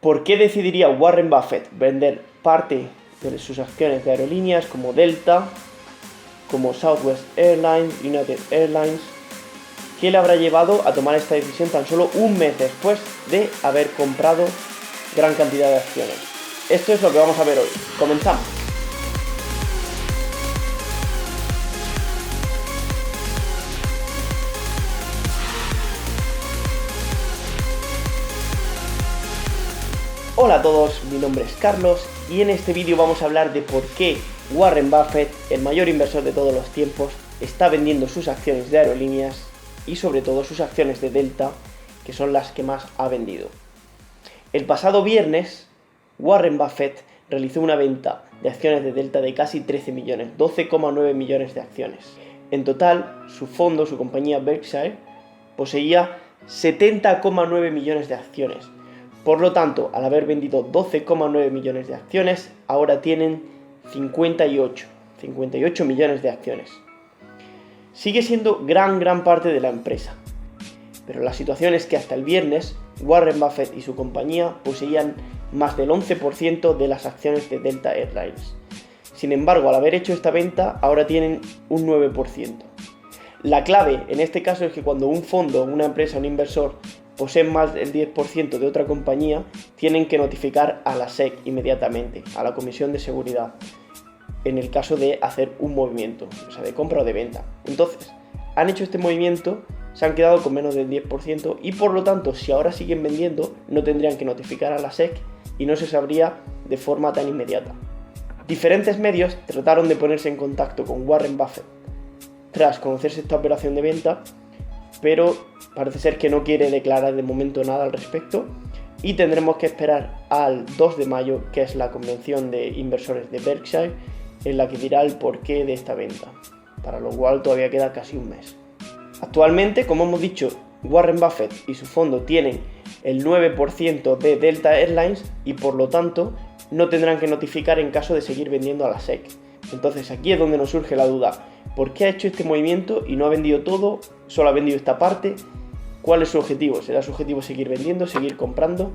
¿Por qué decidiría Warren Buffett vender parte de sus acciones de aerolíneas como Delta, como Southwest Airlines, United Airlines? ¿Qué le habrá llevado a tomar esta decisión tan solo un mes después de haber comprado gran cantidad de acciones? Esto es lo que vamos a ver hoy. Comenzamos. Hola a todos, mi nombre es Carlos y en este vídeo vamos a hablar de por qué Warren Buffett, el mayor inversor de todos los tiempos, está vendiendo sus acciones de aerolíneas y sobre todo sus acciones de Delta, que son las que más ha vendido. El pasado viernes, Warren Buffett realizó una venta de acciones de Delta de casi 13 millones, 12,9 millones de acciones. En total, su fondo, su compañía Berkshire, poseía 70,9 millones de acciones. Por lo tanto, al haber vendido 12,9 millones de acciones, ahora tienen 58 millones de acciones. Sigue siendo gran parte de la empresa, pero la situación es que hasta el viernes, Warren Buffett y su compañía poseían más del 11% de las acciones de Delta Airlines. Sin embargo, al haber hecho esta venta, ahora tienen un 9%. La clave en este caso es que cuando un fondo, una empresa, un inversor poseen más del 10% de otra compañía, tienen que notificar a la SEC inmediatamente, a la Comisión de Seguridad, en el caso de hacer un movimiento, o sea, de compra o de venta. Entonces, han hecho este movimiento, se han quedado con menos del 10% y por lo tanto, si ahora siguen vendiendo, no tendrían que notificar a la SEC y no se sabría de forma tan inmediata. Diferentes medios trataron de ponerse en contacto con Warren Buffett tras conocerse esta operación de venta, pero parece ser que no quiere declarar de momento nada al respecto y tendremos que esperar al 2 de mayo, que es la convención de inversores de Berkshire, en la que dirá el porqué de esta venta, para lo cual todavía queda casi un mes. Actualmente, como hemos dicho, Warren Buffett y su fondo tienen el 9% de Delta Airlines y por lo tanto no tendrán que notificar en caso de seguir vendiendo a la SEC. Entonces aquí es donde nos surge la duda. ¿Por qué ha hecho este movimiento y no ha vendido todo? ¿Solo ha vendido esta parte? ¿Cuál es su objetivo? ¿Será su objetivo seguir vendiendo, seguir comprando?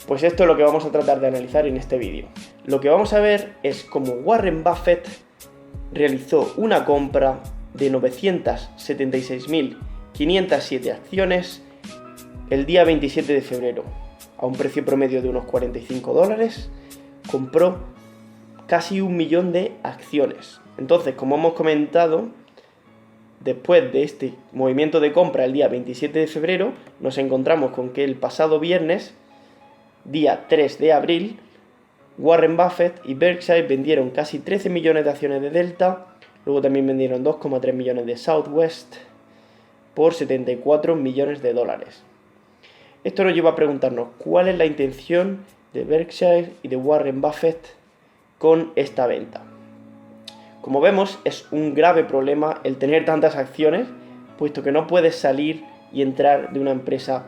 Pues esto es lo que vamos a tratar de analizar en este vídeo. Lo que vamos a ver es cómo Warren Buffett realizó una compra de 976.507 acciones el día 27 de febrero, a un precio promedio de unos $45, compró casi 1 millón de acciones. Entonces, como hemos comentado, después de este movimiento de compra el día 27 de febrero, nos encontramos con que el pasado viernes, día 3 de abril, Warren Buffett y Berkshire vendieron casi 13 millones de acciones de Delta, luego también vendieron 2,3 millones de Southwest por 74 millones de dólares. Esto nos lleva a preguntarnos cuál es la intención de Berkshire y de Warren Buffett con esta venta. Como vemos, es un grave problema el tener tantas acciones, puesto que no puedes salir y entrar de una empresa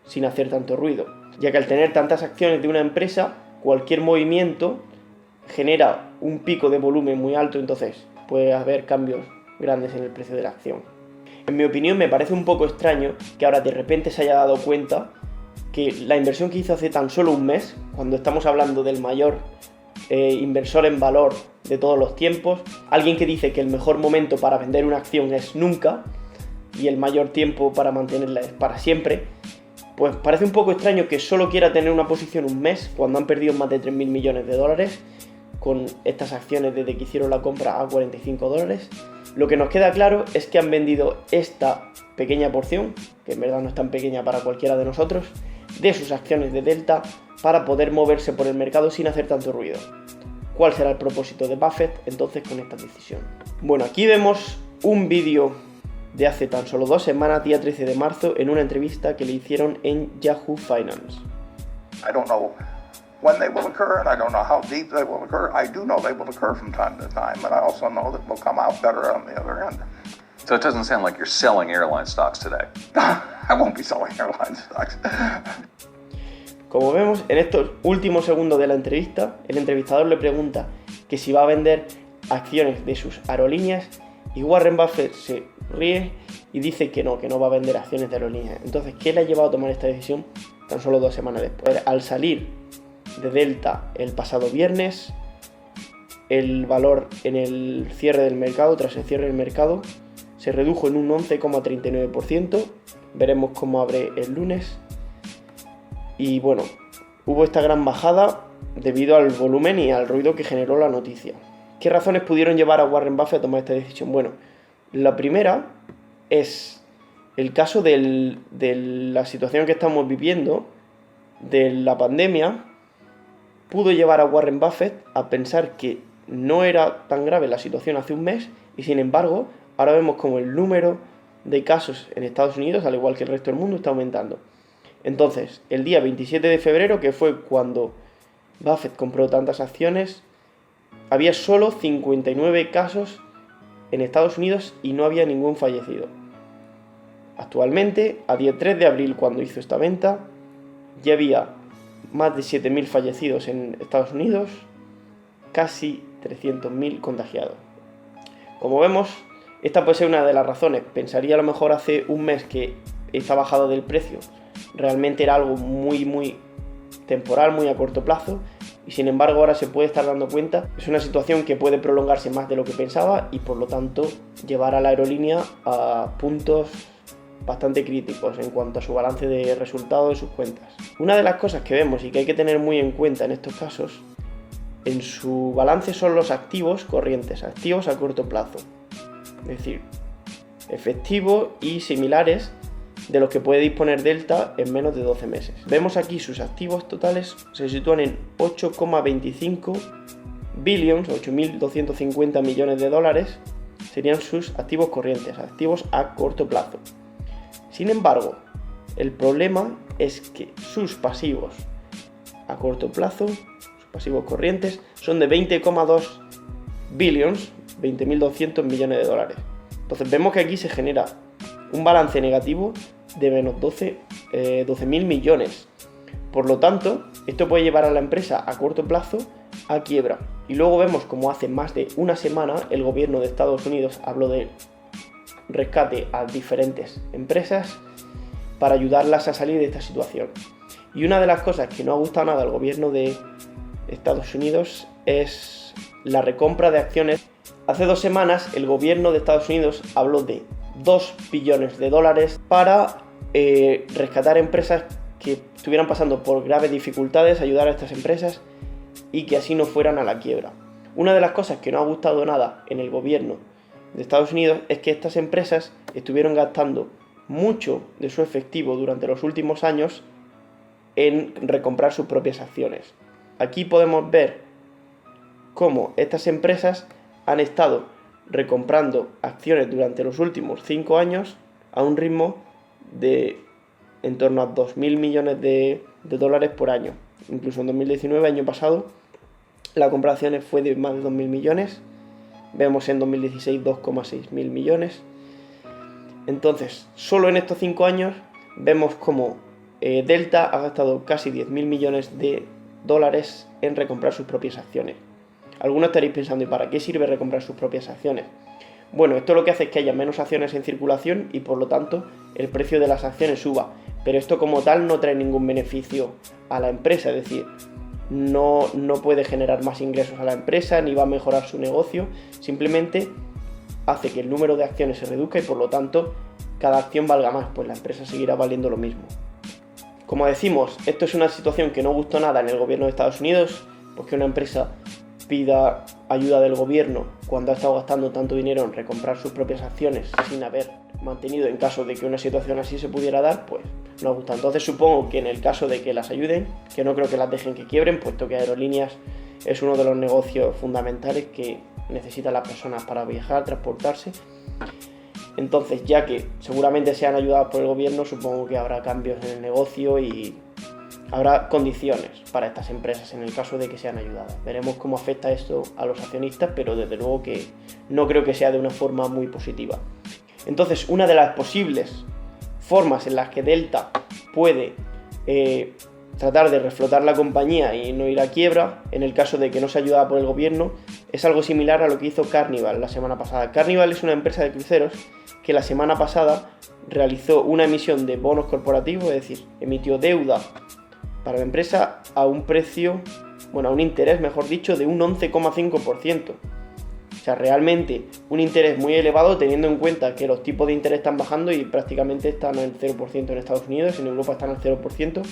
sin hacer tanto ruido, ya que al tener tantas acciones de una empresa, cualquier movimiento genera un pico de volumen muy alto, entonces puede haber cambios grandes en el precio de la acción. En mi opinión, me parece un poco extraño que ahora de repente se haya dado cuenta que la inversión que hizo hace tan solo un mes, cuando estamos hablando del mayor inversor en valor de todos los tiempos, alguien que dice que el mejor momento para vender una acción es nunca y el mayor tiempo para mantenerla es para siempre, pues parece un poco extraño que solo quiera tener una posición un mes cuando han perdido más de 3.000 millones de dólares con estas acciones desde que hicieron la compra a $45. Lo que nos queda claro es que han vendido esta pequeña porción, que en verdad no es tan pequeña para cualquiera de nosotros, de sus acciones de Delta para poder moverse por el mercado sin hacer tanto ruido. ¿Cuál será el propósito de Buffett entonces con esta decisión? Bueno, aquí vemos un vídeo de hace tan solo 2 semanas, día 13 de marzo, en una entrevista que le hicieron en Yahoo Finance. I don't know when they will occur, and I don't know how deep they will occur. I do know they will occur from time to time, but I also know that we'll come out better on the other end. So it doesn't sound like you're selling airline stocks today. I won't be selling airline stocks. Como vemos, en estos últimos segundos de la entrevista, el entrevistador le pregunta que si va a vender acciones de sus aerolíneas y Warren Buffett se ríe y dice que no va a vender acciones de aerolíneas. Entonces, ¿qué le ha llevado a tomar esta decisión? tan solo 2 semanas después. Al salir de Delta el pasado viernes, el valor en el cierre del mercado, tras el cierre del mercado, se redujo en un 11,39%. Veremos cómo abre el lunes. Y bueno, hubo esta gran bajada debido al volumen y al ruido que generó la noticia. ¿Qué razones pudieron llevar a Warren Buffett a tomar esta decisión? Bueno, la primera es el caso de la situación que estamos viviendo, de la pandemia, pudo llevar a Warren Buffett a pensar que no era tan grave la situación hace un mes y sin embargo ahora vemos como el número de casos en Estados Unidos, al igual que el resto del mundo, está aumentando. Entonces, el día 27 de febrero, que fue cuando Buffett compró tantas acciones, había solo 59 casos en Estados Unidos y no había ningún fallecido. Actualmente, a día 3 de abril, cuando hizo esta venta, ya había más de 7.000 fallecidos en Estados Unidos, casi 300.000 contagiados. Como vemos, esta puede ser una de las razones. Pensaría a lo mejor hace un mes que esta bajada del precio realmente era algo muy temporal, muy a corto plazo, y sin embargo ahora se puede estar dando cuenta. Es una situación que puede prolongarse más de lo que pensaba y por lo tanto llevar a la aerolínea a puntos bastante críticos en cuanto a su balance de resultados de sus cuentas. Una de las cosas que vemos y que hay que tener muy en cuenta en estos casos, en su balance son los activos corrientes, activos a corto plazo, es decir, efectivos y similares de los que puede disponer Delta en menos de 12 meses. Vemos aquí sus activos totales se sitúan en 8,25 billions, 8.250 millones de dólares, serían sus activos corrientes, activos a corto plazo. Sin embargo, el problema es que sus pasivos a corto plazo, sus pasivos corrientes, son de 20,2 billions, 20.200 millones de dólares. Entonces vemos que aquí se genera un balance negativo de menos 12.000 millones. Por lo tanto, esto puede llevar a la empresa a corto plazo a quiebra. Y luego vemos como hace más de una semana el gobierno de Estados Unidos habló de rescate a diferentes empresas para ayudarlas a salir de esta situación. Y una de las cosas que no ha gustado nada al gobierno de Estados Unidos es la recompra de acciones. Hace 2 semanas el gobierno de Estados Unidos habló de 2 billones de dólares para rescatar empresas que estuvieran pasando por graves dificultades, ayudar a estas empresas y que así no fueran a la quiebra. Una de las cosas que no ha gustado nada en el gobierno de Estados Unidos es que estas empresas estuvieron gastando mucho de su efectivo durante los últimos años en recomprar sus propias acciones. Aquí podemos ver cómo estas empresas han estado recomprando acciones durante los últimos 5 años a un ritmo de en torno a 2.000 millones de dólares por año. Incluso en 2019, año pasado, la compra de acciones fue de más de 2.000 millones. Vemos en 2016 2,6 mil millones. Entonces, solo en estos 5 años vemos como Delta ha gastado casi 10.000 millones de dólares en recomprar sus propias acciones. Algunos estaréis pensando, ¿y para qué sirve recomprar sus propias acciones? Bueno, esto lo que hace es que haya menos acciones en circulación y por lo tanto el precio de las acciones suba. Pero esto como tal no trae ningún beneficio a la empresa, es decir, no puede generar más ingresos a la empresa ni va a mejorar su negocio, simplemente hace que el número de acciones se reduzca y por lo tanto cada acción valga más, pues la empresa seguirá valiendo lo mismo. Como decimos, esto es una situación que no gustó nada en el gobierno de Estados Unidos, pues que una empresa pida ayuda del gobierno cuando ha estado gastando tanto dinero en recomprar sus propias acciones sin haber mantenido en caso de que una situación así se pudiera dar, pues no gusta. Entonces supongo que en el caso de que las ayuden, que no creo que las dejen que quiebren, puesto que aerolíneas es uno de los negocios fundamentales que necesitan las personas para viajar, transportarse. Entonces, ya que seguramente sean ayudadas por el gobierno, supongo que habrá cambios en el negocio y habrá condiciones para estas empresas en el caso de que sean ayudadas. Veremos cómo afecta esto a los accionistas, pero desde luego que no creo que sea de una forma muy positiva. Entonces, una de las posibles formas en las que Delta puede tratar de reflotar la compañía y no ir a quiebra, en el caso de que no se ayudara por el gobierno, es algo similar a lo que hizo Carnival la semana pasada. Carnival es una empresa de cruceros que la semana pasada realizó una emisión de bonos corporativos, es decir, emitió deuda para la empresa a un precio, a un interés, mejor dicho, de un 11,5%. O sea, realmente un interés muy elevado teniendo en cuenta que los tipos de interés están bajando y prácticamente están al 0% en Estados Unidos, en Europa están al 0%,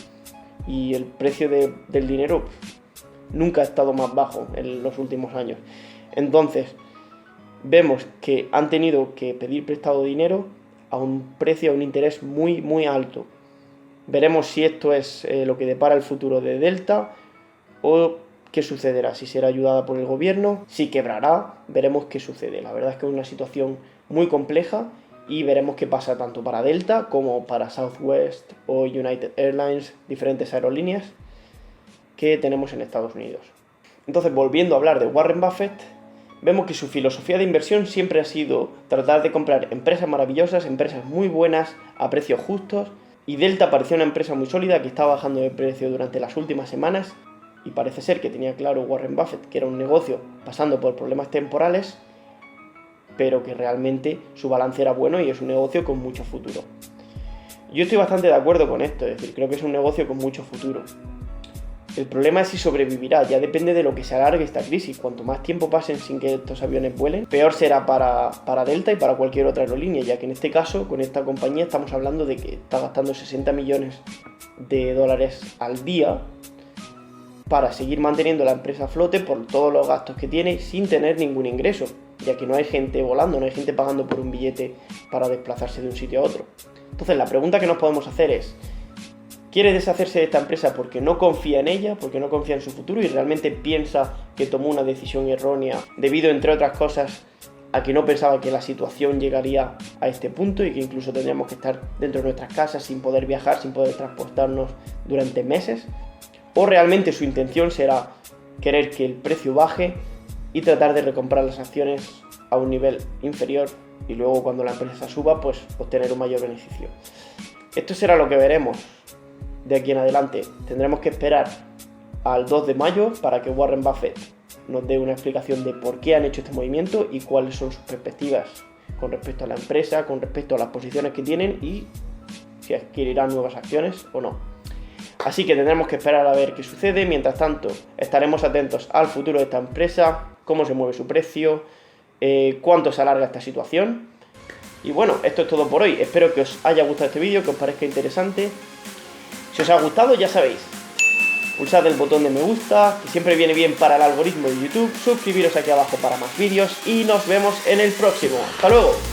y el precio del dinero nunca ha estado más bajo en los últimos años. Entonces, vemos que han tenido que pedir prestado dinero a un precio, a un interés muy, muy alto. Veremos si esto es lo que depara el futuro de Delta o qué sucederá, si será ayudada por el gobierno, si quebrará, veremos qué sucede. La verdad es que es una situación muy compleja y veremos qué pasa tanto para Delta como para Southwest o United Airlines, diferentes aerolíneas que tenemos en Estados Unidos. Entonces, volviendo a hablar de Warren Buffett, vemos que su filosofía de inversión siempre ha sido tratar de comprar empresas maravillosas, empresas muy buenas, a precios justos, y Delta parecía una empresa muy sólida que estaba bajando de precio durante las últimas semanas, y parece ser que tenía claro Warren Buffett que era un negocio pasando por problemas temporales, pero que realmente su balance era bueno y es un negocio con mucho futuro. Yo estoy bastante de acuerdo con esto, es decir, creo que es un negocio con mucho futuro. El problema es si sobrevivirá, ya depende de lo que se alargue esta crisis. Cuanto más tiempo pasen sin que estos aviones vuelen, peor será para Delta y para cualquier otra aerolínea, ya que en este caso, con esta compañía, estamos hablando de que está gastando 60 millones de dólares al día para seguir manteniendo la empresa a flote por todos los gastos que tiene sin tener ningún ingreso, ya que no hay gente volando, no hay gente pagando por un billete para desplazarse de un sitio a otro. Entonces, la pregunta que nos podemos hacer es: ¿quiere deshacerse de esta empresa porque no confía en ella, porque no confía en su futuro y realmente piensa que tomó una decisión errónea debido, entre otras cosas, a que no pensaba que la situación llegaría a este punto y que incluso tendríamos que estar dentro de nuestras casas sin poder viajar, sin poder transportarnos durante meses? ¿O realmente su intención será querer que el precio baje y tratar de recomprar las acciones a un nivel inferior y luego, cuando la empresa suba, pues obtener un mayor beneficio? Esto será lo que veremos de aquí en adelante. Tendremos que esperar al 2 de mayo para que Warren Buffett nos dé una explicación de por qué han hecho este movimiento y cuáles son sus perspectivas con respecto a la empresa, con respecto a las posiciones que tienen y si adquirirán nuevas acciones o no. Así que tendremos que esperar a ver qué sucede. Mientras tanto, estaremos atentos al futuro de esta empresa, cómo se mueve su precio, cuánto se alarga esta situación. Y bueno, esto es todo por hoy. Espero que os haya gustado este vídeo, que os parezca interesante. Si os ha gustado, ya sabéis, pulsad el botón de me gusta, que siempre viene bien para el algoritmo de YouTube, suscribiros aquí abajo para más vídeos y nos vemos en el próximo. ¡Hasta luego!